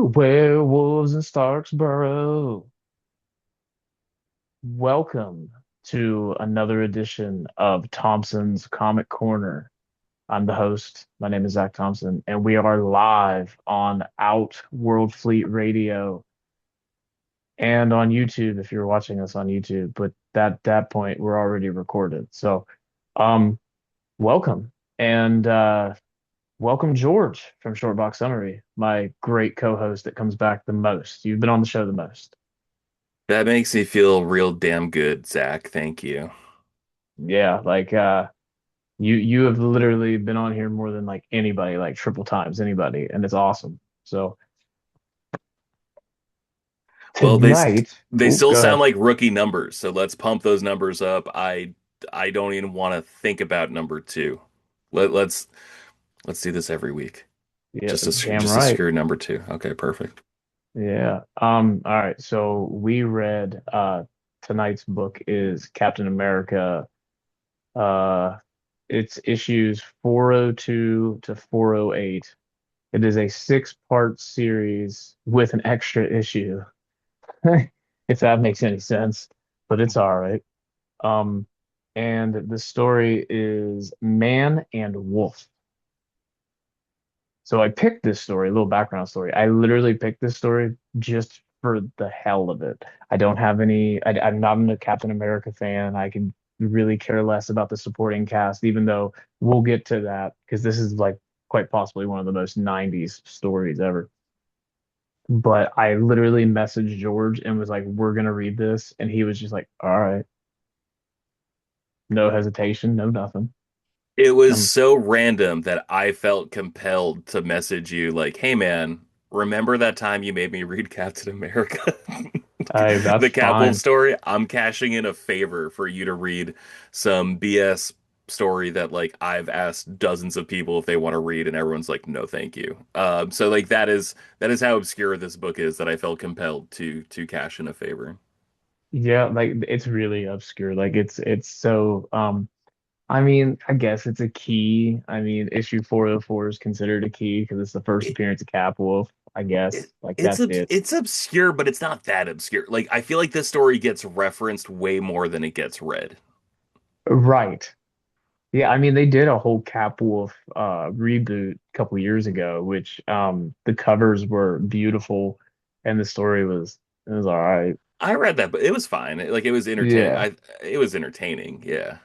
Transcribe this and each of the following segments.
Werewolves in Starksboro. Welcome to another edition of Thompson's Comic Corner. I'm the host. My name is Zach Thompson, and we are live on Out World Fleet Radio and on YouTube if you're watching us on YouTube. But that point, we're already recorded. So, um, welcome and welcome George from Shortbox Summary, my great co-host that comes back the most. You've been on the show the most. That makes me feel real damn good, Zach. Thank you. Yeah, like you have literally been on here more than like anybody, like triple times anybody, and it's awesome. So Well, tonight, they oh, still go sound ahead. like rookie numbers, so let's pump those numbers up. I don't even want to think about number two. Let's do this every week. Yeah, damn Just to right. secure number two. Okay, perfect. Yeah. All right. So we read tonight's book is Captain America. Uh it's issues 402 to 408. It is a six-part series with an extra issue, if that makes any sense, but it's all right. Um, and the story is Man and Wolf. So I picked this story, a little background story. I literally picked this story just for the hell of it. I don't have any, I'm not a Captain America fan. I can really care less about the supporting cast, even though we'll get to that because this is like quite possibly one of the most 90s stories ever. But I literally messaged George and was like, we're gonna read this. And he was just like, all right, no hesitation, no nothing. It was Um, so random that I felt compelled to message you like, "Hey man, remember that time you made me read Captain America?" that's The Cap Wolf fine. story. I'm cashing in a favor for you to read some BS story that like I've asked dozens of people if they want to read, and everyone's like, "No, thank you." So like that is how obscure this book is that I felt compelled to cash in a favor. Yeah, like it's really obscure. Like it's so I mean, I guess it's a key. I mean, issue 404 is considered a key because it's the first It, appearance of Cap Wolf, I guess. Like that's it. it's obscure, but it's not that obscure. Like I feel like this story gets referenced way more than it gets read. Right. Yeah, I mean they did a whole Cap Wolf reboot a couple years ago, which the covers were beautiful and the story was it was all right. I read that, but it was fine. Like it was entertain. Yeah. It was entertaining. Yeah.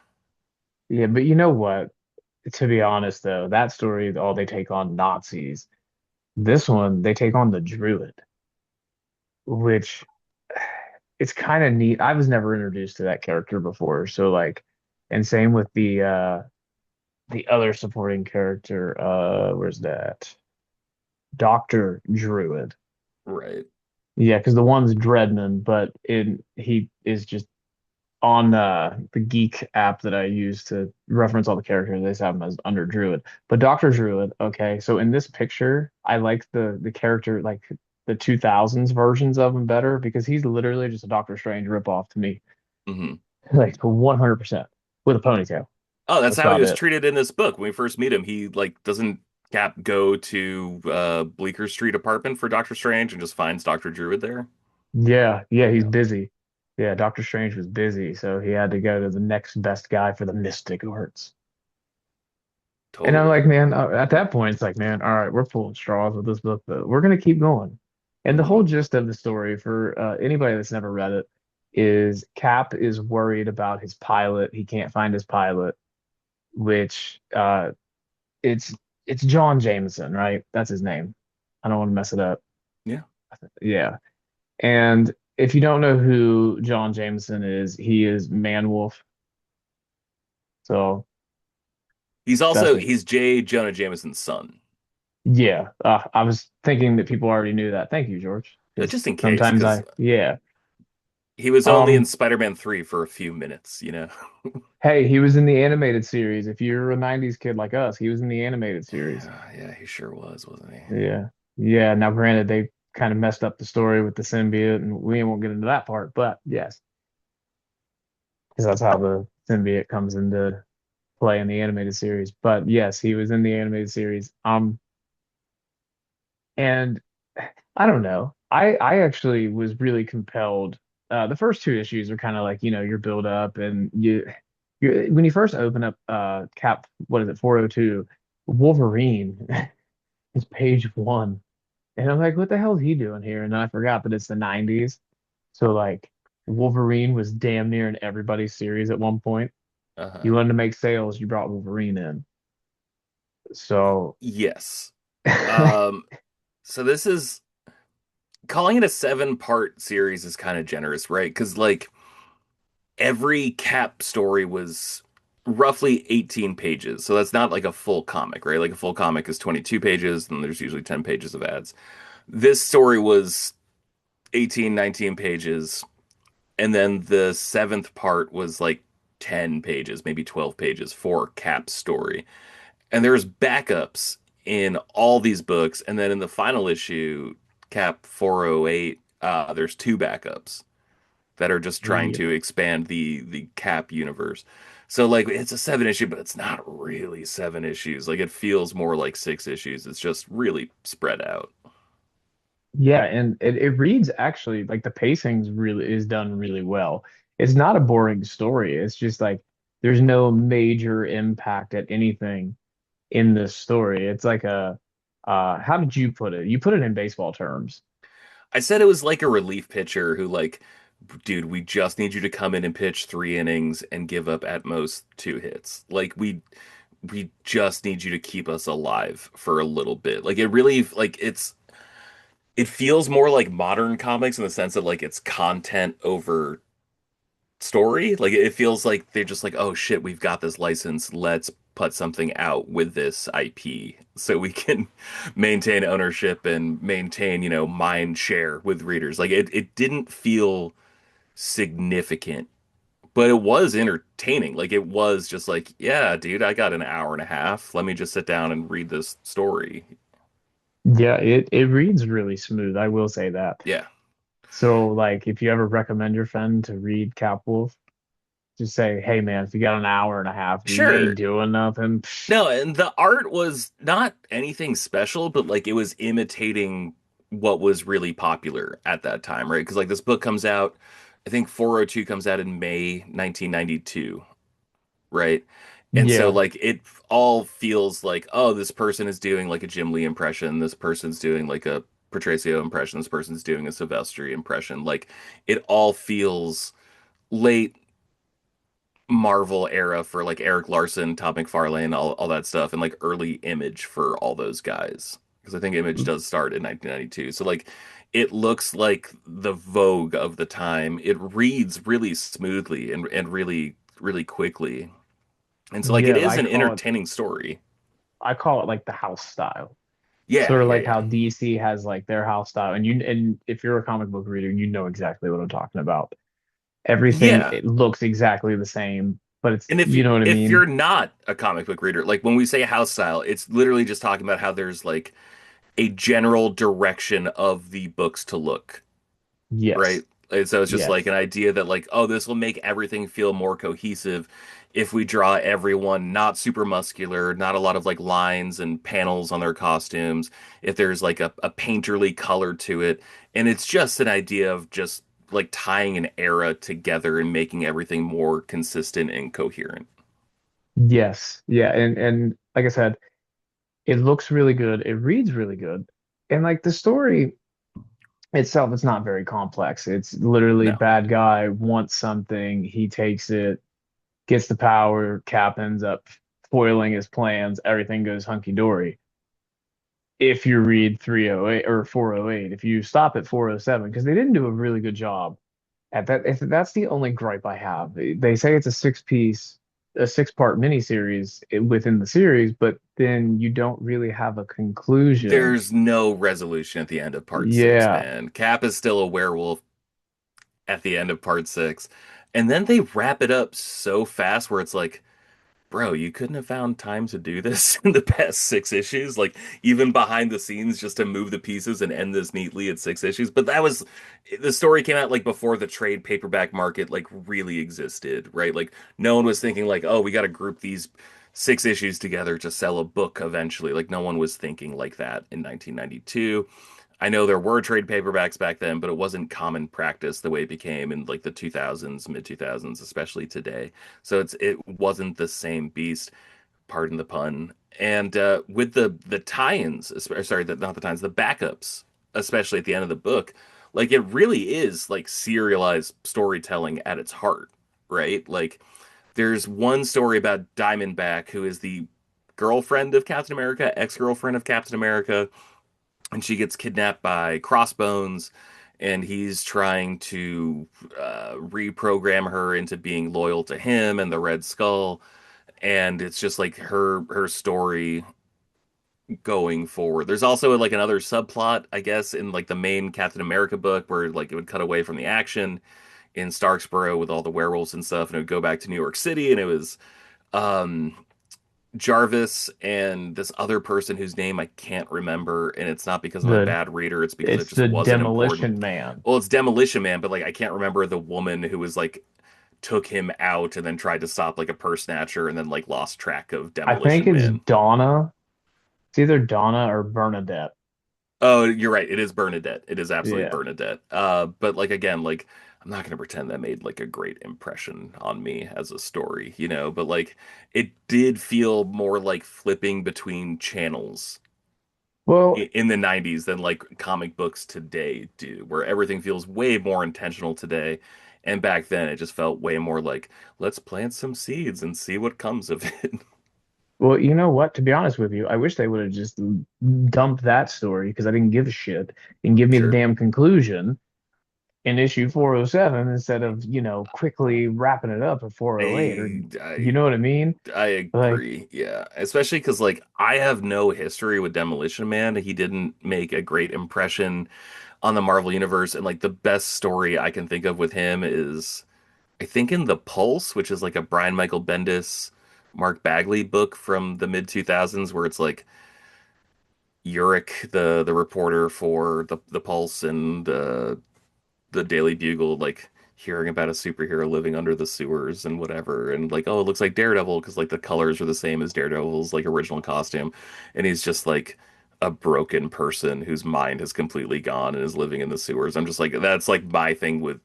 Yeah, but you know what? To be honest though, that story, all they take on Nazis. This one, they take on the Druid, which it's kind of neat. I was never introduced to that character before, so like, and same with the other supporting character. Where's that? Doctor Druid. Right. Yeah, because the one's Dreadman, but he is just on the Geek app that I use to reference all the characters. They just have him as under Druid. But Doctor Druid, okay. So in this picture, I like the character like the 2000s versions of him better because he's literally just a Doctor Strange ripoff to me. Hmm. Like 100% with a ponytail. Oh, that's That's how he about was it. treated in this book. When we first meet him, he like doesn't Cap go to Bleecker Street apartment for Doctor Strange and just finds Doctor Druid there. Yeah, yeah, he's Yeah. busy. Yeah, Doctor Strange was busy, so he had to go to the next best guy for the mystic arts. And I'm like, Totally. man, at that point, it's like, man, all right, we're pulling straws with this book, but we're gonna keep going. And the whole Hmm. gist of the story for anybody that's never read it is Cap is worried about his pilot. He can't find his pilot, which it's it's John Jameson, right? That's his name. I don't want to mess it up. Yeah. Yeah. And if you don't know who John Jameson is, he is Man-Wolf. So that's what, He's J. Jonah Jameson's son. yeah. I was thinking that people already knew that. Thank you, George. Because Just in case, sometimes because yeah. he was only in Um, Spider-Man 3 for a few minutes, you know? hey, he was in the animated series. If you're a 90s kid like us, he was in the animated series. Yeah, yeah, he sure was, wasn't he? Yeah. Yeah. Now, granted, they kind of messed up the story with the symbiote, and we won't get into that part, but yes, because that's how the symbiote comes into play in the animated series. But yes, he was in the animated series. And I don't know. I actually was really compelled. The first two issues are kind of like, your build up and you when you first open up Cap, what is it, 402, Wolverine is page one. And I'm like, what the hell is he doing here? And then I forgot that it's the 90s. So like Wolverine was damn near in everybody's series at one point. You Uh-huh. wanted to make sales, you brought Wolverine in. So Yes. Um, so this is calling it a seven-part series is kind of generous, right? Because like every Cap story was roughly 18 pages. So that's not like a full comic, right? Like a full comic is 22 pages, and there's usually 10 pages of ads. This story was 18, 19 pages, and then the seventh part was like 10 pages, maybe 12 pages for Cap's story. And there's backups in all these books, and then in the final issue, Cap 408, there's two backups that are just trying yeah, to expand the Cap universe. So like it's a seven issue, but it's not really seven issues. Like it feels more like six issues. It's just really spread out. yeah, and it reads actually like the pacing's really is done really well. It's not a boring story. It's just like there's no major impact at anything in this story. It's like a how did you put it? You put it in baseball terms. I said it was like a relief pitcher who like, dude, we just need you to come in and pitch 3 innings and give up at most 2 hits. Like we just need you to keep us alive for a little bit. Like it really like it feels more like modern comics in the sense that like it's content over story. Like it feels like they're just like, oh shit, we've got this license. Let's put something out with this IP so we can maintain ownership and maintain, mind share with readers. Like it didn't feel significant, but it was entertaining. Like it was just like, yeah, dude, I got an hour and a half. Let me just sit down and read this story. Yeah, it reads really smooth. I will say that. Yeah. So like if you ever recommend your friend to read Cap Wolf, just say, hey man, if you got an hour and a half, dude, you ain't Sure. doing nothing. No, and the art was not anything special, but like it was imitating what was really popular at that time, right? Because like this book comes out, I think 402 comes out in May 1992, right? And so Yeah, like it all feels like, oh, this person is doing like a Jim Lee impression, this person's doing like a Patricio impression, this person's doing a Silvestri impression. Like it all feels late Marvel era for like Eric Larson, Todd McFarlane, all that stuff, and like early Image for all those guys. Because I think Image does start in 1992. So like it looks like the Vogue of the time. It reads really smoothly and really, really quickly. And so like it yeah, is an entertaining story. I call it like the house style. Yeah, Sort of yeah, like yeah. how DC has like their house style, and if you're a comic book reader, you know exactly what I'm talking about. Everything Yeah. it looks exactly the same, but it's And you know what I if mean? you're not a comic book reader, like when we say house style, it's literally just talking about how there's like a general direction of the books to look, right? Yes, And so it's just like yes, an idea that like, oh, this will make everything feel more cohesive if we draw everyone not super muscular, not a lot of like lines and panels on their costumes, if there's like a painterly color to it. And it's just an idea of just like tying an era together and making everything more consistent and coherent. yes, yeah, and like I said, it looks really good. It reads really good, and like the story itself, it's not very complex. It's literally No. bad guy wants something, he takes it, gets the power, Cap ends up foiling his plans, everything goes hunky dory. If you read 308 or 408, if you stop at 407, because they didn't do a really good job at that. If that's the only gripe I have. They say it's a six-part miniseries within the series, but then you don't really have a conclusion. There's no resolution at the end of part six, Yeah. man. Cap is still a werewolf at the end of part six. And then they wrap it up so fast where it's like, bro, you couldn't have found time to do this in the past 6 issues, like even behind the scenes, just to move the pieces and end this neatly at 6 issues. But that was the story came out like before the trade paperback market like really existed, right? Like no one was thinking like, oh, we got to group these six issues together to sell a book eventually. Like no one was thinking like that in 1992. I know there were trade paperbacks back then, but it wasn't common practice the way it became in like the 2000s, mid 2000s, especially today. So it wasn't the same beast, pardon the pun. And with the tie-ins, sorry, not the tie-ins, the backups, especially at the end of the book, like it really is like serialized storytelling at its heart, right? Like there's one story about Diamondback, who is the girlfriend of Captain America, ex-girlfriend of Captain America, and she gets kidnapped by Crossbones, and he's trying to reprogram her into being loyal to him and the Red Skull. And it's just like her story going forward. There's also like another subplot, I guess, in like the main Captain America book where like it would cut away from the action in Starksboro with all the werewolves and stuff, and it would go back to New York City, and it was um Jarvis and this other person whose name I can't remember, and it's not because I'm a The bad reader, it's because it it's just the wasn't important. Demolition Man. Well, it's Demolition Man, but like I can't remember the woman who was like took him out and then tried to stop like a purse snatcher and then like lost track of I think Demolition it's Man. Donna. It's either Donna or Bernadette. Oh, you're right. It is Bernadette. It is absolutely Yeah. Bernadette. But like again, like I'm not gonna pretend that made like a great impression on me as a story, you know, but like it did feel more like flipping between channels Well, in the 90s than like comic books today do, where everything feels way more intentional today. And back then it just felt way more like let's plant some seeds and see what comes of it. well, you know what? To be honest with you, I wish they would have just dumped that story because I didn't give a shit and give me the Sure. damn conclusion in issue 407 instead of, quickly wrapping it up at 408 or I you I know what I mean? I Like, agree. Yeah. Especially because, like, I have no history with Demolition Man. He didn't make a great impression on the Marvel Universe. And, like, the best story I can think of with him is, I think, in The Pulse, which is like a Brian Michael Bendis, Mark Bagley book from the mid 2000s, where it's like Uric, the reporter for the Pulse and the Daily Bugle, like hearing about a superhero living under the sewers and whatever, and like, oh, it looks like Daredevil because like the colors are the same as Daredevil's like original costume, and he's just like a broken person whose mind has completely gone and is living in the sewers. I'm just like, that's like my thing with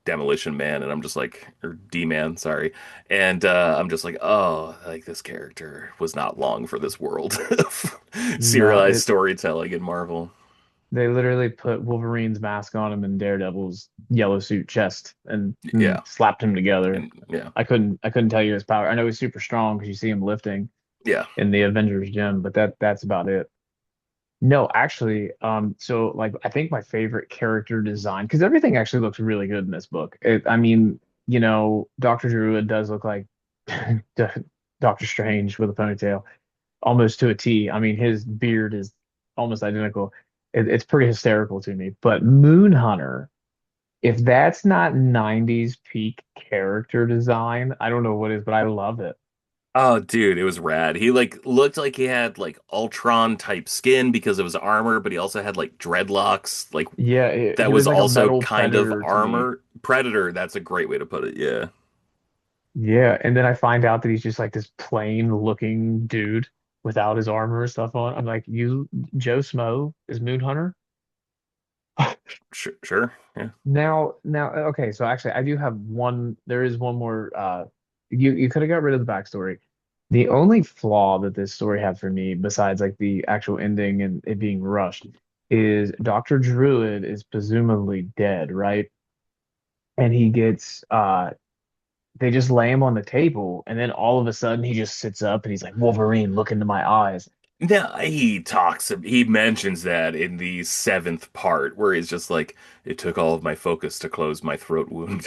Demolition Man, and I'm just like, or D Man, sorry, and I'm just like, oh, like this character was not long for this world of no, serialized storytelling in Marvel. they literally put Wolverine's mask on him and Daredevil's yellow suit chest and Yeah, slapped him together. and yeah, I couldn't tell you his power. I know he's super strong because you see him lifting yeah. in the Avengers gym, but that's about it. No, actually, so like I think my favorite character design, because everything actually looks really good in this book. I mean, Dr. Druid does look like Doctor Strange with a ponytail, almost to a T. I mean, his beard is almost identical. It's pretty hysterical to me. But Moon Hunter, if that's not 90s peak character design, I don't know what is, but I love it. Oh, dude, it was rad. He like looked like he had like Ultron type skin because of his armor, but he also had like dreadlocks, like Yeah, that he was was like a also metal kind of predator to me. armor. Predator, that's a great way to put it. Yeah. Yeah, and then I find out that he's just like this plain looking dude without his armor and stuff on. I'm like, you, Joe Smo is Moon Hunter? Sure, sure. Yeah. Now, okay, so actually I do have one, there is one more you could have got rid of the backstory. The only flaw that this story had for me, besides like the actual ending and it being rushed, is Dr. Druid is presumably dead, right? And he gets they just lay him on the table, and then all of a sudden he just sits up and he's like, Wolverine, look into my eyes. No, he mentions that in the seventh part where he's just like, it took all of my focus to close my throat wound,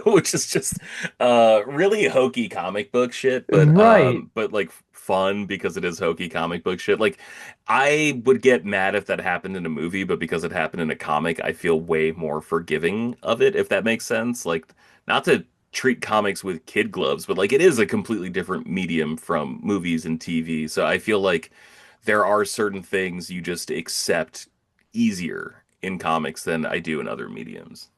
which is just really hokey comic book shit, Right. but like fun because it is hokey comic book shit. Like I would get mad if that happened in a movie, but because it happened in a comic, I feel way more forgiving of it, if that makes sense. Like not to treat comics with kid gloves, but like it is a completely different medium from movies and TV. So I feel like there are certain things you just accept easier in comics than I do in other mediums.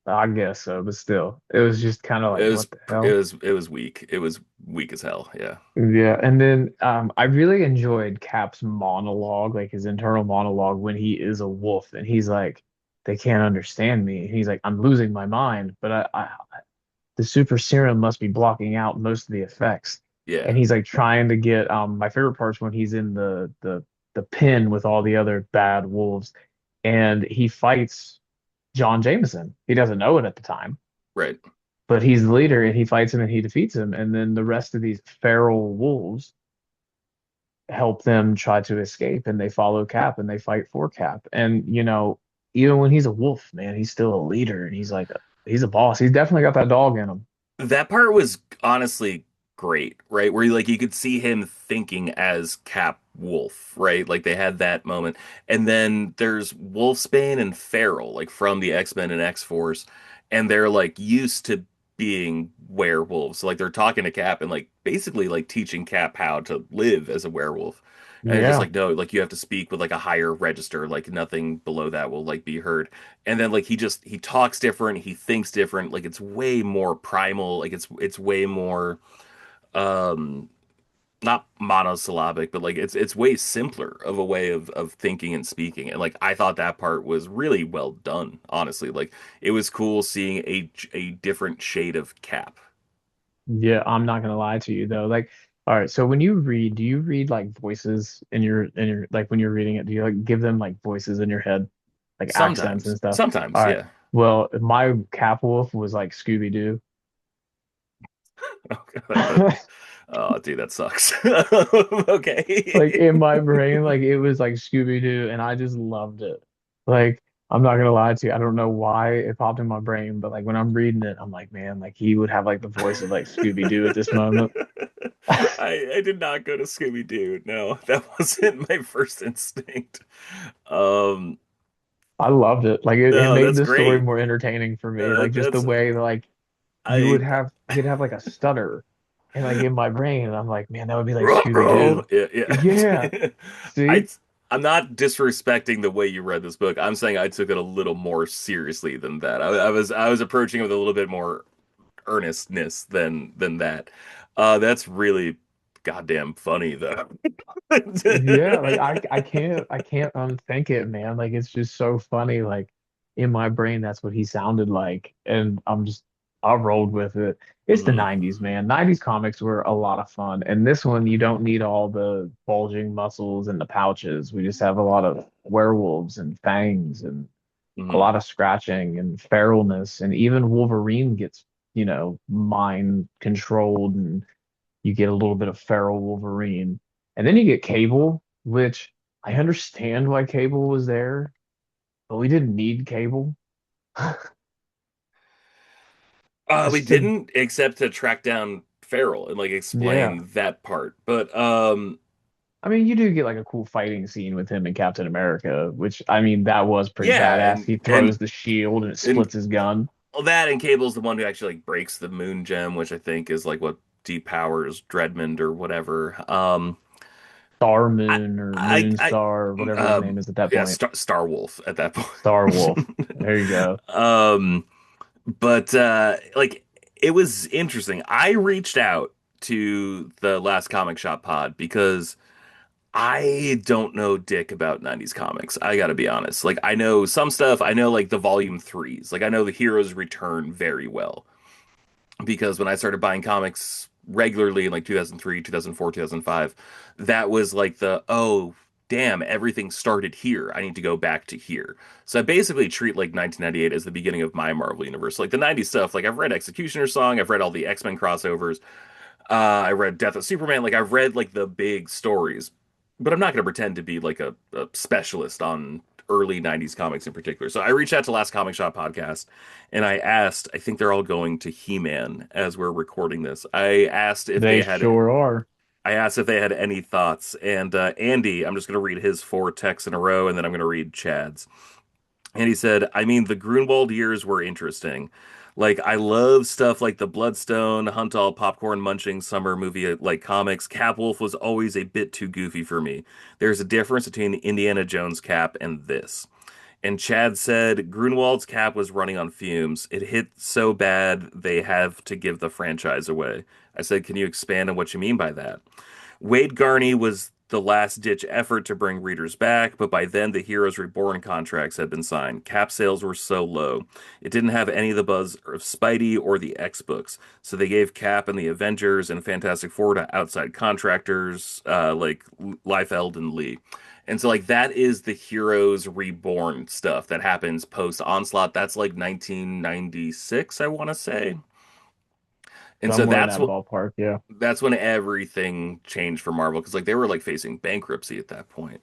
I guess so, but still, it was just kind of It like, was what the hell? it was weak. It was weak as hell. Yeah. Yeah, and then I really enjoyed Cap's monologue, like his internal monologue when he is a wolf, and he's like, "They can't understand me." And he's like, "I'm losing my mind, but the super serum must be blocking out most of the effects." And Yeah. he's like trying to get my favorite part's when he's in the pen with all the other bad wolves, and he fights John Jameson. He doesn't know it at the time, Right. but he's the leader, and he fights him and he defeats him, and then the rest of these feral wolves help them try to escape, and they follow Cap and they fight for Cap. And even when he's a wolf, man, he's still a leader, and he's a boss. He's definitely got that dog in him. That part was honestly great, right? Where you could see him thinking as Cap Wolf, right? Like they had that moment. And then there's Wolfsbane and Feral, like from the X-Men and X-Force, and they're like used to being werewolves. So, like they're talking to Cap and like basically like teaching Cap how to live as a werewolf. And it's just Yeah. like, no, like you have to speak with like a higher register, like nothing below that will like be heard. And then like he talks different, he thinks different, like it's way more primal, like it's way more um not monosyllabic, but like it's way simpler of a way of thinking and speaking. And like I thought that part was really well done, honestly. Like it was cool seeing a different shade of Cap. Yeah, I'm not gonna lie to you though. Like, all right, so when you read, do you read like voices in your like when you're reading it, do you like give them like voices in your head, like accents and Sometimes. stuff? All Sometimes, right. yeah. Well, my Cap Wolf was like Scooby-Doo. Oh, God. Oh, dude, that sucks. Like Okay. in my brain, like it was like Scooby-Doo, and I just loved it. Like, I'm not gonna lie to you, I don't know why it popped in my brain, but like when I'm reading it, I'm like, man, like he would have like the voice of like Scooby-Doo at this moment. I did not go to Scooby Doo. No, that wasn't my first instinct. Um, I loved it. Like it no, made that's the story great. more entertaining for me. Like just the That's way like I he'd have like a stutter, and like in my brain, I'm like, man, that would be like Ruh-roh. Scooby-Doo. Yeah, Yeah. yeah. I See? I'm not disrespecting the way you read this book. I'm saying I took it a little more seriously than that. I was approaching it with a little bit more earnestness than that. That's really goddamn funny though. Yeah, like I can't unthink it, man. Like it's just so funny. Like in my brain, that's what he sounded like. And I rolled with it. It's the Mhm. 90s, man. 90s comics were a lot of fun. And this one, you don't need all the bulging muscles and the pouches. We just have a lot of werewolves and fangs and a Mhm. lot of scratching and feralness. And even Wolverine gets, mind controlled, and you get a little bit of feral Wolverine. And then you get Cable, which I understand why Cable was there, but we didn't need Cable. We Just to, didn't except to track down Farrell and like yeah. explain that part. But I mean, you do get like a cool fighting scene with him and Captain America, which I mean, that was pretty yeah, badass. He throws the shield and it and splits his gun. well, that and Cable's the one who actually like breaks the moon gem, which I think is like what depowers Dreadmond or whatever. Star I Moon or Moon I Star, or whatever his uh name is at that yeah, point. Star Wolf at that Star Wolf. point. There you go. But like it was interesting. I reached out to the Last Comic Shop pod because I don't know dick about 90s comics. I gotta be honest. Like I know some stuff. I know like the volume threes. Like I know the Heroes Return very well because when I started buying comics regularly in like 2003, 2004, 2005, that was like the oh damn, everything started here. I need to go back to here. So I basically treat like 1998 as the beginning of my Marvel universe. Like the 90s stuff, like I've read Executioner Song, I've read all the X-Men crossovers, I read Death of Superman. Like I've read like the big stories, but I'm not going to pretend to be like a specialist on early 90s comics in particular. So I reached out to Last Comic Shop podcast and I asked, I think they're all going to He-Man as we're recording this. They sure are. I asked if they had any thoughts. And Andy, I'm just going to read his four texts in a row and then I'm going to read Chad's. And he said, I mean, the Grunwald years were interesting. Like, I love stuff like the Bloodstone, Hunt All Popcorn Munching summer movie like comics. Cap Wolf was always a bit too goofy for me. There's a difference between the Indiana Jones Cap and this. And Chad said Grunwald's cap was running on fumes. It hit so bad they have to give the franchise away. I said, can you expand on what you mean by that? Wade Garney was the last ditch effort to bring readers back, but by then the Heroes Reborn contracts had been signed. Cap sales were so low. It didn't have any of the buzz of Spidey or the X books. So they gave Cap and the Avengers and Fantastic Four to outside contractors like Liefeld and Lee. And so like that is the Heroes Reborn stuff that happens post Onslaught. That's like 1996, I want to say. And so Somewhere in that ballpark. Yeah. that's when everything changed for Marvel because like they were like facing bankruptcy at that point.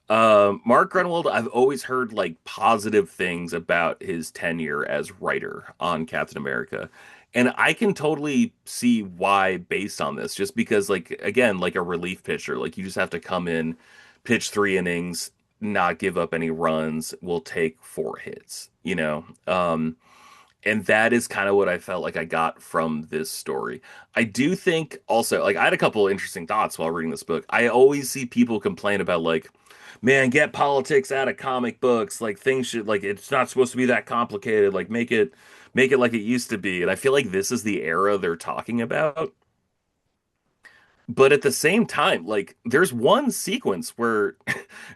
Mark Grunwald, I've always heard like positive things about his tenure as writer on Captain America. And I can totally see why based on this, just because like again, like a relief pitcher, like you just have to come in, pitch 3 innings, not give up any runs, will take 4 hits, you know? And that is kind of what I felt like I got from this story. I do think also, like, I had a couple of interesting thoughts while reading this book. I always see people complain about, like, man, get politics out of comic books. Like, things should, like, it's not supposed to be that complicated. Like, make it like it used to be. And I feel like this is the era they're talking about. But at the same time, like, there's one sequence where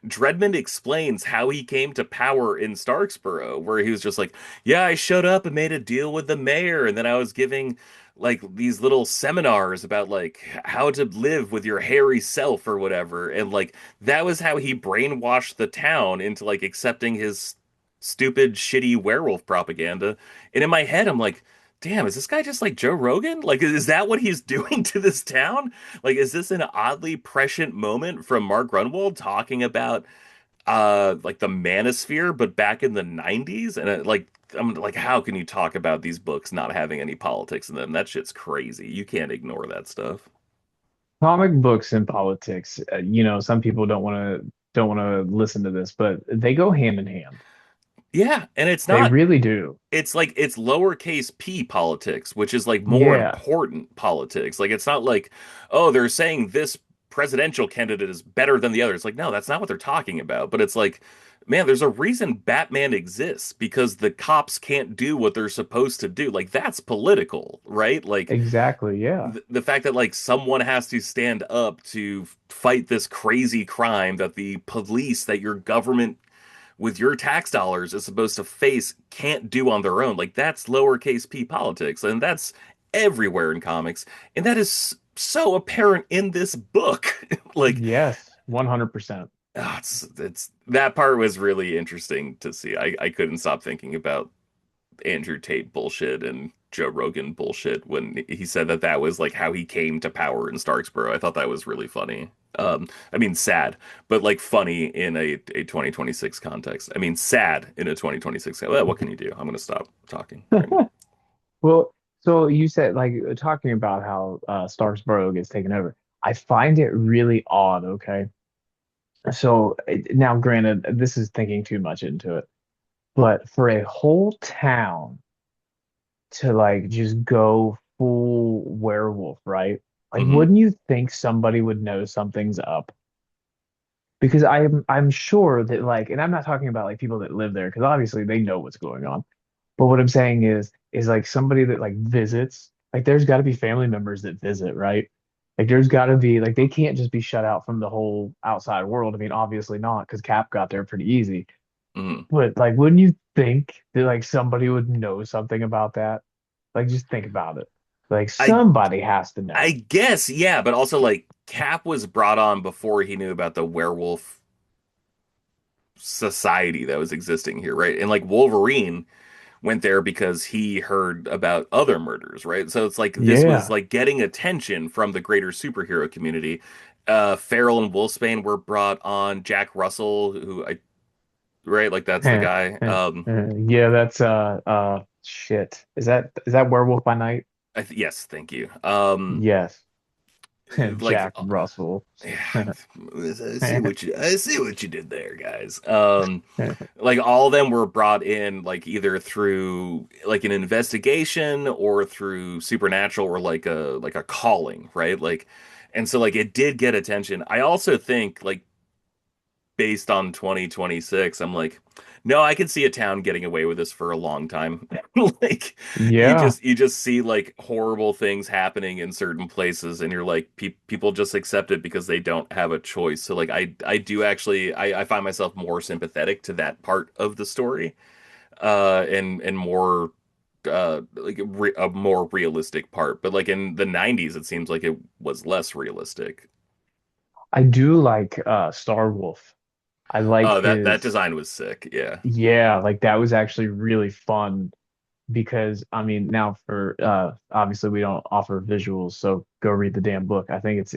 Dreadmond explains how he came to power in Starksboro, where he was just like, yeah, I showed up and made a deal with the mayor, and then I was giving like these little seminars about like how to live with your hairy self or whatever. And like that was how he brainwashed the town into like accepting his stupid, shitty werewolf propaganda. And in my head, I'm like, damn, is this guy just like Joe Rogan? Like, is that what he's doing to this town? Like, is this an oddly prescient moment from Mark Grunwald talking about like the manosphere but back in the 90s? And like I'm like, how can you talk about these books not having any politics in them? That shit's crazy. You can't ignore that stuff. Comic books and politics, some people don't want to listen to this, but they go hand in hand. Yeah, and it's They not, really do. it's like it's lowercase p politics, which is like more Yeah, important politics. Like it's not like, oh, they're saying this presidential candidate is better than the other. It's like, no, that's not what they're talking about. But it's like, man, there's a reason Batman exists because the cops can't do what they're supposed to do. Like that's political, right? Like exactly. Yeah, the fact that like someone has to stand up to fight this crazy crime that the police that your government with your tax dollars is supposed to face can't do on their own. Like that's lowercase p politics, and that's everywhere in comics, and that is so apparent in this book. Like, yes, 100%. it's that part was really interesting to see. I couldn't stop thinking about Andrew Tate bullshit and Joe Rogan bullshit when he said that that was like how he came to power in Starksboro. I thought that was really funny. I mean, sad, but like funny in a 2026 context. I mean, sad in a 2026. Well, what can you do? I'm going to stop talking right now. Well, so you said like talking about how Starksboro gets taken over. I find it really odd, okay? So now granted, this is thinking too much into it, but for a whole town to like just go full werewolf, right? Like, Hmm. wouldn't you think somebody would know something's up? Because I'm sure that like, and I'm not talking about like people that live there, because obviously they know what's going on. But what I'm saying is like somebody that like visits, like there's got to be family members that visit, right? Like there's got to be like they can't just be shut out from the whole outside world. I mean, obviously not, because Cap got there pretty easy. Hmm. But like, wouldn't you think that like somebody would know something about that? Like, just think about it. Like I somebody has to I know. guess yeah, but also like Cap was brought on before he knew about the werewolf society that was existing here, right? And like Wolverine went there because he heard about other murders, right? So it's like this was Yeah. like getting attention from the greater superhero community. Farrell and Wolfsbane were brought on. Jack Russell, who I right, like that's the guy. Yeah, that's shit. Is that Werewolf by Night? Yes, thank you. Yes. Like Jack Russell. yeah, I see what you did there, guys. Like all of them were brought in like either through like an investigation or through supernatural or like a calling, right? Like and so like it did get attention. I also think like based on 2026, I'm like, no, I can see a town getting away with this for a long time. Like Yeah. you just see like horrible things happening in certain places and you're like people just accept it because they don't have a choice. So like I do actually I find myself more sympathetic to that part of the story and more a more realistic part. But like in the 90s it seems like it was less realistic. I do like Star Wolf. I like Oh, that his design was sick. Yeah. yeah, like that was actually really fun because I mean now for obviously we don't offer visuals, so go read the damn book. I think it's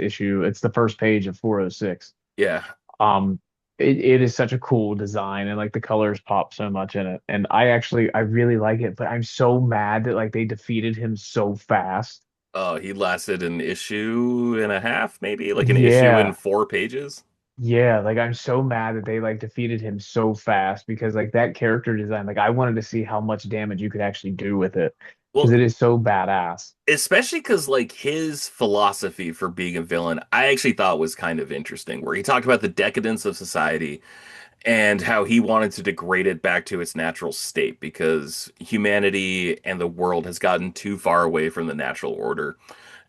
the first page of 406. Yeah. Um it is such a cool design and like the colors pop so much in it. And I really like it, but I'm so mad that like they defeated him so fast. Oh, he lasted an issue and a half, maybe like an issue in Yeah. 4 pages. Yeah, like I'm so mad that they like defeated him so fast because like that character design, like I wanted to see how much damage you could actually do with it because Well, it is so badass. especially because like his philosophy for being a villain, I actually thought was kind of interesting, where he talked about the decadence of society and how he wanted to degrade it back to its natural state because humanity and the world has gotten too far away from the natural order.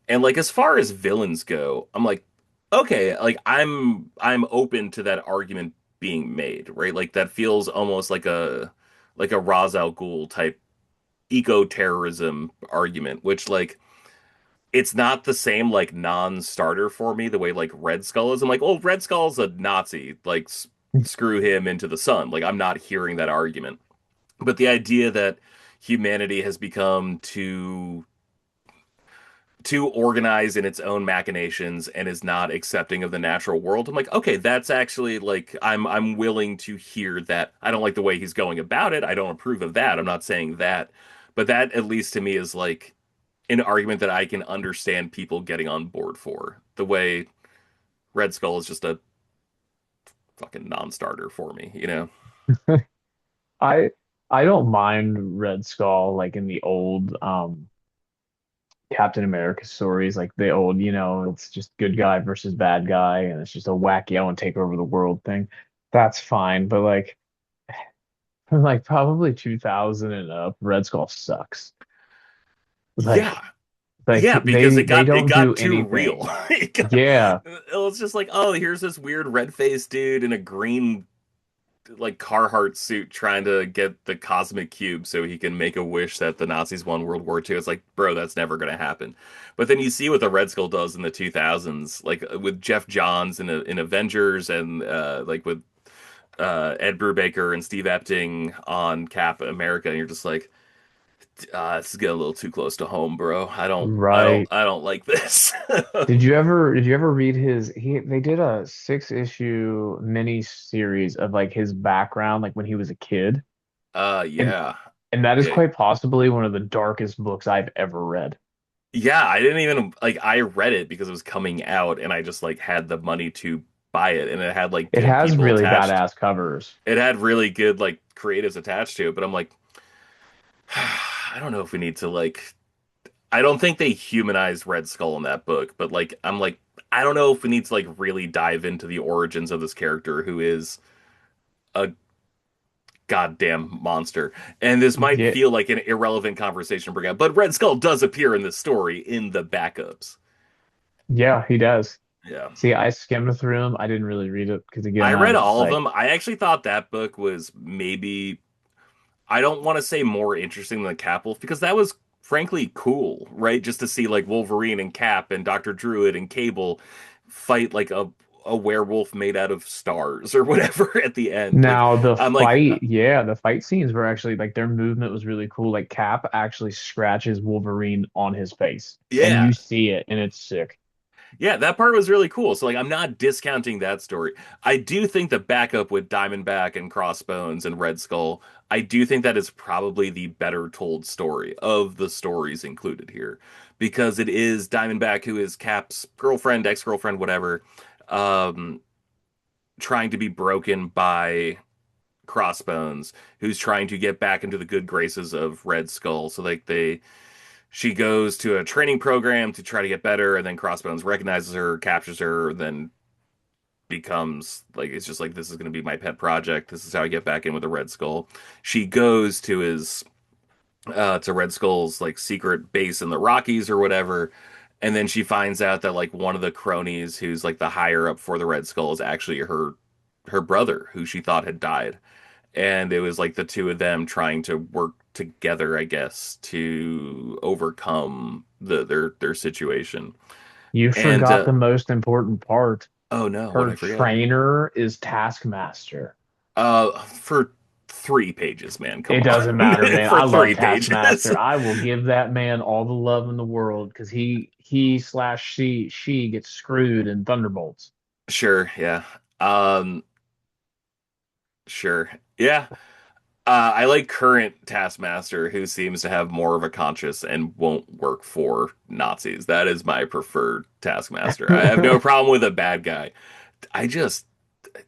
And like as far as villains go, I'm like, okay, like I'm open to that argument being made, right? Like that feels almost like a Ra's al Ghul type eco-terrorism argument, which like it's not the same like non-starter for me the way like Red Skull is. I'm like, oh, Red Skull's a Nazi, like screw him into the sun. Like I'm not hearing that argument. But the idea that humanity has become too organized in its own machinations and is not accepting of the natural world. I'm like, okay, that's actually like I'm willing to hear that. I don't like the way he's going about it. I don't approve of that. I'm not saying that. But that at least to me is like an argument that I can understand people getting on board for. The way Red Skull is just a fucking non-starter for me, you know? I I don't mind Red Skull like in the old Captain America stories, like the old, it's just good guy versus bad guy and it's just a wacky I want to take over the world thing. That's fine, but like from like probably 2000 and up, Red Skull sucks. Yeah. Like like Yeah, because they it don't got do too real. anything. Yeah. It was just like, oh, here's this weird red-faced dude in a green like Carhartt suit trying to get the cosmic cube so he can make a wish that the Nazis won World War II. It's like, bro, that's never gonna happen. But then you see what the Red Skull does in the 2000s, like with Jeff Johns in Avengers and like with Ed Brubaker and Steve Epting on Cap America, and you're just like, this is getting a little too close to home, bro. Right. I don't like this. Did you ever read his they did a 6 issue mini series of like his background like when he was a kid and Yeah. and that is Yeah. quite possibly one of the darkest books I've ever read. Yeah, I didn't even like I read it because it was coming out and I just like had the money to buy it and it had like It good has people really attached. badass covers. It had really good like creatives attached to it, but I'm like I don't know if we need to like I don't think they humanized Red Skull in that book, but like I'm like I don't know if we need to like really dive into the origins of this character who is a goddamn monster. And this might Yeah, feel like an irrelevant conversation to bring up, but Red Skull does appear in this story in the backups. yeah, he does. Yeah. See, I skimmed through him. I didn't really read it because I again, read I'm all of like them. I actually thought that book was maybe, I don't want to say more interesting than Cap Wolf because that was frankly cool, right? Just to see like Wolverine and Cap and Dr. Druid and Cable fight like a werewolf made out of stars or whatever at the end. Like, now the I'm like, fight, yeah, the fight scenes were actually like their movement was really cool. Like Cap actually scratches Wolverine on his face and yeah, you see it and it's sick. yeah, that part was really cool. So like I'm not discounting that story. I do think the backup with Diamondback and Crossbones and Red Skull, I do think that is probably the better told story of the stories included here. Because it is Diamondback who is Cap's girlfriend, ex-girlfriend, whatever, um, trying to be broken by Crossbones, who's trying to get back into the good graces of Red Skull. So like they she goes to a training program to try to get better, and then Crossbones recognizes her, captures her, then becomes like it's just like this is going to be my pet project. This is how I get back in with the Red Skull. She goes to his to Red Skull's like secret base in the Rockies or whatever. And then she finds out that like one of the cronies who's like the higher up for the Red Skull is actually her brother who she thought had died. And it was like the two of them trying to work together, I guess, to overcome their situation. You And forgot the most important part. oh no, what Her I forget? trainer is Taskmaster. For 3 pages, man. Come It doesn't on. matter, man. For I love three pages. Taskmaster. I will give that man all the love in the world because he slash she gets screwed in Thunderbolts. Sure, yeah. Um, sure. Yeah. I like current Taskmaster who seems to have more of a conscience and won't work for Nazis. That is my preferred Taskmaster. I have no problem with a bad guy. I just,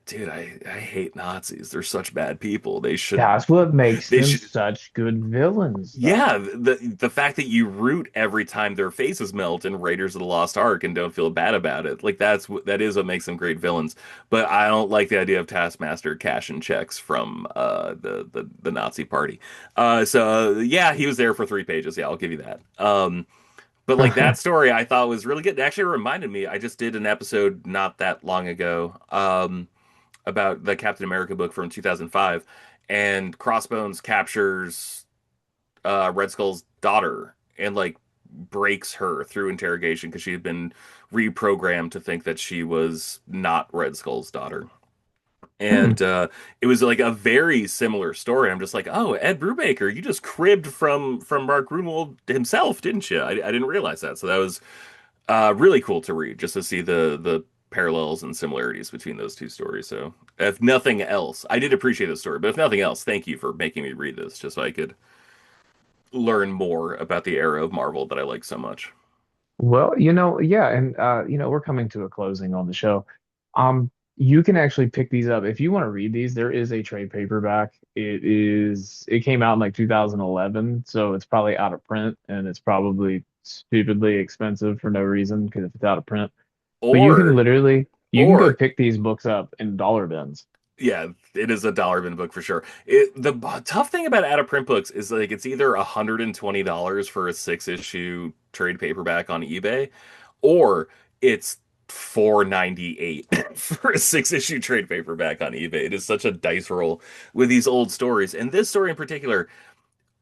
dude, I hate Nazis. They're such bad people. That's what makes They them should, such good villains, yeah, though. the fact that you root every time their faces melt in Raiders of the Lost Ark and don't feel bad about it, like that is what makes them great villains. But I don't like the idea of Taskmaster cashing checks from the Nazi party. Yeah, he was there for 3 pages. Yeah, I'll give you that. But like that story, I thought was really good. It actually reminded me. I just did an episode not that long ago about the Captain America book from 2005, and Crossbones captures Red Skull's daughter and like breaks her through interrogation because she had been reprogrammed to think that she was not Red Skull's daughter. Hmm. And it was like a very similar story. I'm just like, oh, Ed Brubaker, you just cribbed from Mark Grunwald himself, didn't you? I didn't realize that. So that was really cool to read, just to see the parallels and similarities between those two stories. So if nothing else, I did appreciate the story, but if nothing else, thank you for making me read this, just so I could learn more about the era of Marvel that I like so much. Well, yeah, and we're coming to a closing on the show. You can actually pick these up if you want to read these. There is a trade paperback. It came out in like 2011, so it's probably out of print and it's probably stupidly expensive for no reason because if it's out of print. But Or you can go or pick these books up in dollar bins. yeah, it is a dollar bin book for sure. The tough thing about out of print books is like it's either $120 for a 6 issue trade paperback on eBay, or it's 498 for a 6 issue trade paperback on eBay. It is such a dice roll with these old stories. And this story in particular,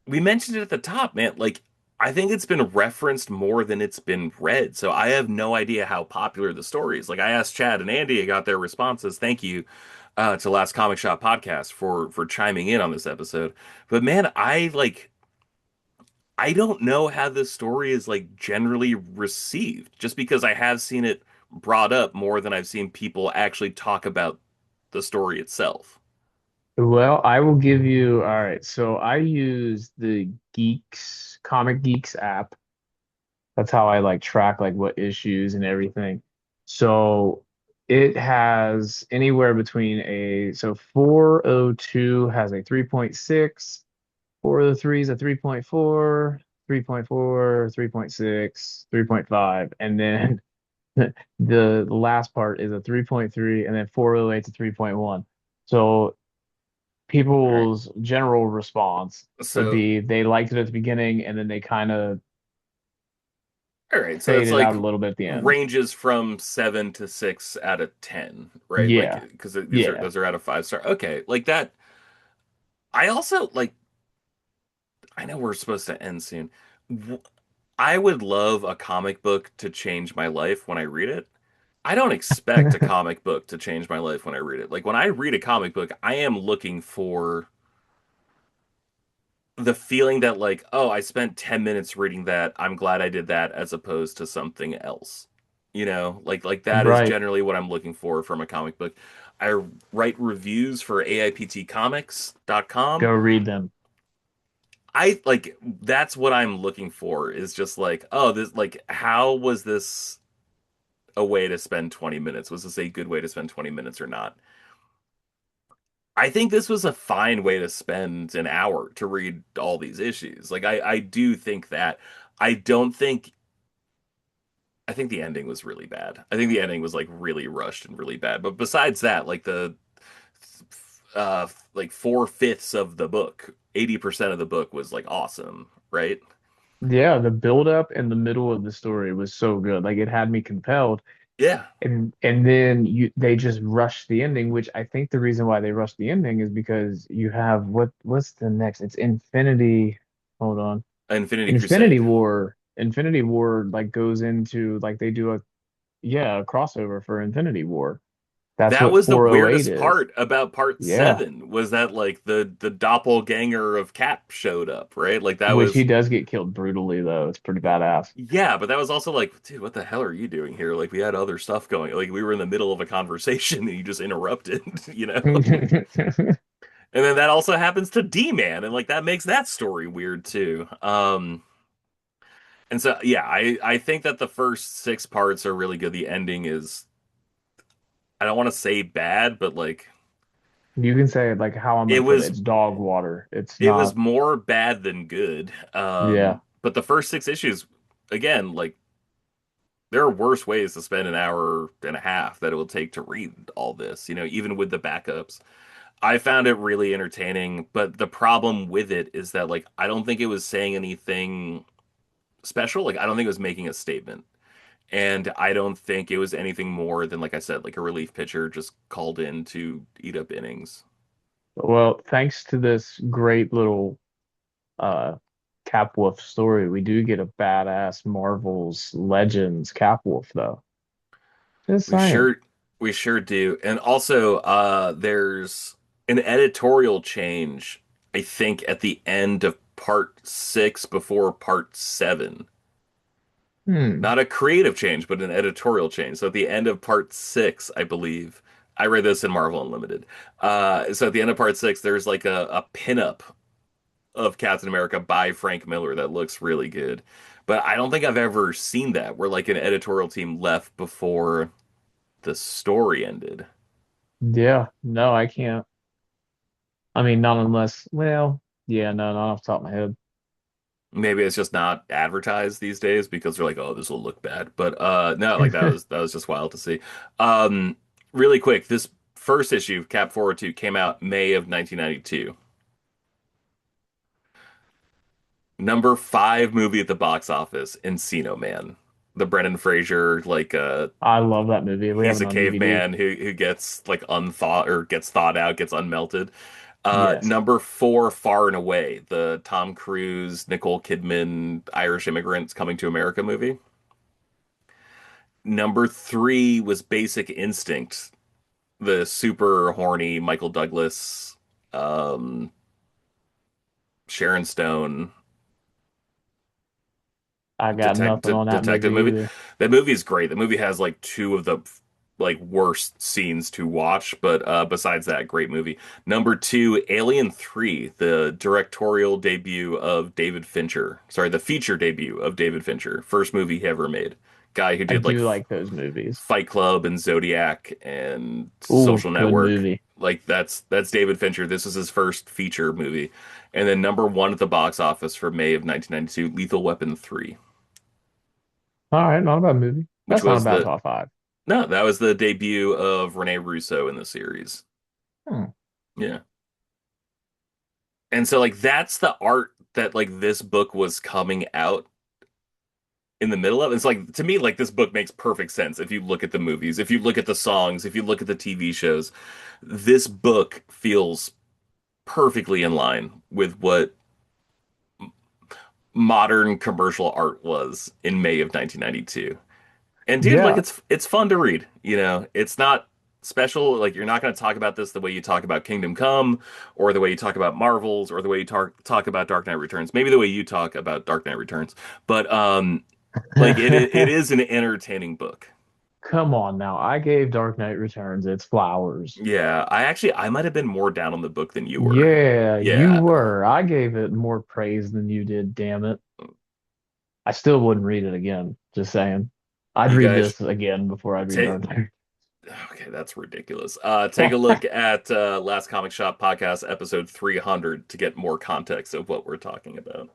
we mentioned it at the top, man. Like, I think it's been referenced more than it's been read. So I have no idea how popular the story is. Like, I asked Chad and Andy, I got their responses. Thank you to Last Comic Shop podcast for chiming in on this episode. But man, I don't know how this story is like generally received. Just because I have seen it brought up more than I've seen people actually talk about the story itself. Well, I will give you, all right. So I use the Comic Geeks app. That's how I like track like what issues and everything. So it has anywhere between so 402 has a 3.6, 403 is a 3.4, 3.4, 3.6, 3.5, and then the last part is a 3.3, and then 408 to 3.1. So All right. people's general response would So, be they liked it at the beginning and then they kind of all right. So it's faded like out a little bit at the end. ranges from 7 to 6 out of 10, right? Like, Yeah. because Yeah. those are out of 5 star. Okay. Like that. I also like, I know we're supposed to end soon. W- I would love a comic book to change my life when I read it. I don't expect a comic book to change my life when I read it. Like when I read a comic book, I am looking for the feeling that like, oh, I spent 10 minutes reading that. I'm glad I did that as opposed to something else. Like that is Right. generally what I'm looking for from a comic book. I write reviews for AIPTcomics.com. Go read them. I like that's what I'm looking for is just like, oh, this like how was this a way to spend 20 minutes? Was this a good way to spend 20 minutes or not? I think this was a fine way to spend an hour to read all these issues. Like I do think that. I don't think I think the ending was really bad. I think the ending was like really rushed and really bad. But besides that, like the like four-fifths of the book, 80% of the book was like awesome, right? Yeah, the build up in the middle of the story was so good. Like it had me compelled. Yeah. And then they just rushed the ending, which I think the reason why they rushed the ending is because you have what's the next? It's Infinity. Hold on. Infinity Infinity Crusade. War. Infinity War like goes into like they do a yeah, a crossover for Infinity War. That's That what was the 408 weirdest is. part about part Yeah. seven was that like the doppelganger of Cap showed up, right? Like that Which he was does get killed brutally though. It's pretty badass. yeah, but that was also like, dude, what the hell are you doing here? Like we had other stuff going. Like we were in the middle of a conversation and you just interrupted, you know? And then that also happens to D-Man, and like that makes that story weird too. And so yeah, I think that the first six parts are really good. The ending is I don't want to say bad, but like You can say like how I'm it gonna put it. was It's dog water. It's it was not. more bad than good. Yeah. But the first six issues, again, like there are worse ways to spend an hour and a half that it will take to read all this, you know, even with the backups. I found it really entertaining, but the problem with it is that like I don't think it was saying anything special. Like I don't think it was making a statement. And I don't think it was anything more than, like I said, like a relief pitcher just called in to eat up innings. Well, thanks to this great little uh Capwolf story, we do get a badass Marvel's Legends Capwolf though. Just We saying. sure we sure do. And also there's an editorial change, I think, at the end of part six before part seven. Hmm. Not a creative change, but an editorial change. So at the end of part six, I believe, I read this in Marvel Unlimited. So at the end of part six, there's like a pinup of Captain America by Frank Miller that looks really good. But I don't think I've ever seen that where like an editorial team left before the story ended. Yeah, no, I can't. I mean, not unless, well, yeah, no, not off the top of my head. Maybe it's just not advertised these days because they're like, oh, this will look bad. But no, like that was just wild to see. Um, really quick, this first issue, Cap 402, came out May of 1992. Number five movie at the box office, Encino Man. The Brendan Fraser, like I love that movie. We have he's it a on DVD. caveman who gets like unthawed or gets thawed out, gets unmelted. Yes. Number four, Far and Away, the Tom Cruise, Nicole Kidman, Irish immigrants coming to America movie. Number three was Basic Instinct, the super horny Michael Douglas, um, Sharon Stone I got nothing on that detective movie movie. either. That movie is great. The movie has like two of the like worst scenes to watch, but besides that, great movie. Number two, Alien 3, the directorial debut of David Fincher. Sorry, the feature debut of David Fincher. First movie he ever made. Guy who I did like do like those movies. Fight Club and Zodiac and Ooh, Social good Network. movie. Like that's David Fincher. This is his first feature movie. And then number one at the box office for May of 1992, Lethal Weapon 3, All right, not a bad movie. which That's not a was bad the top five. no, that was the debut of Rene Russo in the series. Hmm. Yeah. And so like that's the art that like this book was coming out in the middle of. It's like to me like this book makes perfect sense if you look at the movies, if you look at the songs, if you look at the TV shows. This book feels perfectly in line with what modern commercial art was in May of 1992. And dude, like Yeah. it's fun to read, you know. It's not special, like you're not going to talk about this the way you talk about Kingdom Come or the way you talk about Marvels or the way you talk about Dark Knight Returns. Maybe the way you talk about Dark Knight Returns. But like it is an entertaining book. Come on now. I gave Dark Knight Returns its flowers. Yeah, I might have been more down on the book than you were. Yeah, you Yeah, were. I gave it more praise than you did, damn it. I still wouldn't read it again, just saying. I'd you read guys this again before I'd read take Dark Knight. okay, that's ridiculous. Take a look at Last Comic Shop podcast episode 300 to get more context of what we're talking about.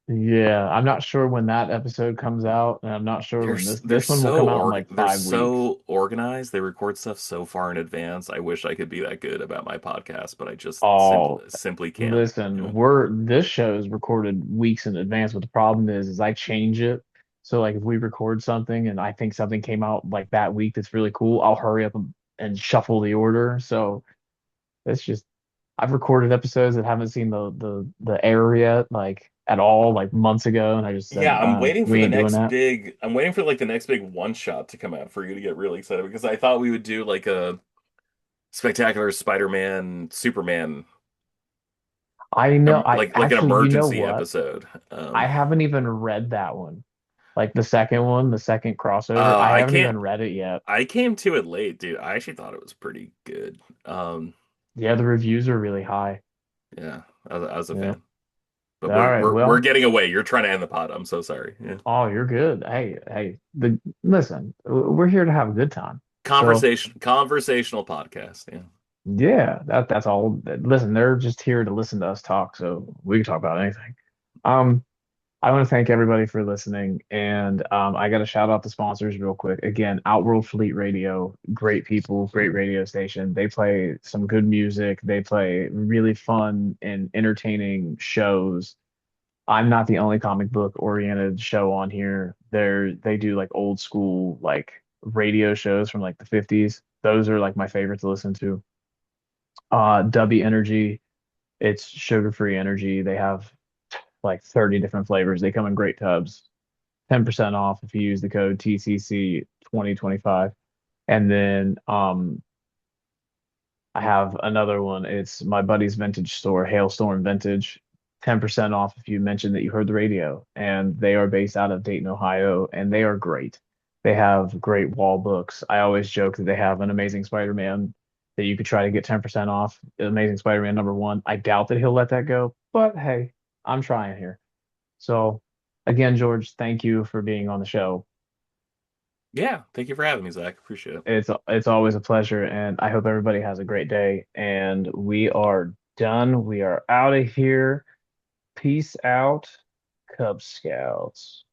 Yeah, I'm not sure when that episode comes out, and I'm not sure when this one will come out in like They're 5 weeks. so organized. They record stuff so far in advance. I wish I could be that good about my podcast, but I just Oh, simply can't. You listen, know? we're this show is recorded weeks in advance, but the problem is I change it. So like if we record something and I think something came out like that week that's really cool, I'll hurry up and shuffle the order. So it's just I've recorded episodes that haven't seen the air yet, like at all, like months ago, and I just Yeah, said, we ain't doing that. I'm waiting for like the next big one shot to come out for you to get really excited because I thought we would do like a spectacular Spider-Man, Superman, I know I like an actually, you know emergency what? episode. I haven't even read that one. Like the second one, the second crossover. I I haven't can't. even read it yet. I came to it late, dude. I actually thought it was pretty good. Yeah, the reviews are really high. Yeah, I was a Yeah. fan. But All right. we're Well, getting away. You're trying to end the pod. I'm so sorry. Yeah. oh, you're good. Hey, the listen, we're here to have a good time. So Conversational podcast. Yeah. yeah, that's all. Listen, they're just here to listen to us talk, so we can talk about anything. Um, I want to thank everybody for listening, and I got to shout out the sponsors real quick. Again, Outworld Fleet Radio, great people, great radio station. They play some good music. They play really fun and entertaining shows. I'm not the only comic book oriented show on here. They do like old school like radio shows from like the 50s. Those are like my favorite to listen to. W Energy, it's sugar-free energy. They have like 30 different flavors. They come in great tubs. 10% off if you use the code TCC 2025. And then I have another one. It's my buddy's vintage store, Hailstorm Vintage. 10% off if you mention that you heard the radio. And they are based out of Dayton, Ohio, and they are great. They have great wall books. I always joke that they have an Amazing Spider-Man that you could try to get 10% off. Amazing Spider-Man #1. I doubt that he'll let that go, but hey, I'm trying here. So again, George, thank you for being on the show. Yeah. Thank you for having me, Zach. Appreciate it. It's always a pleasure, and I hope everybody has a great day. And we are done. We are out of here. Peace out, Cub Scouts.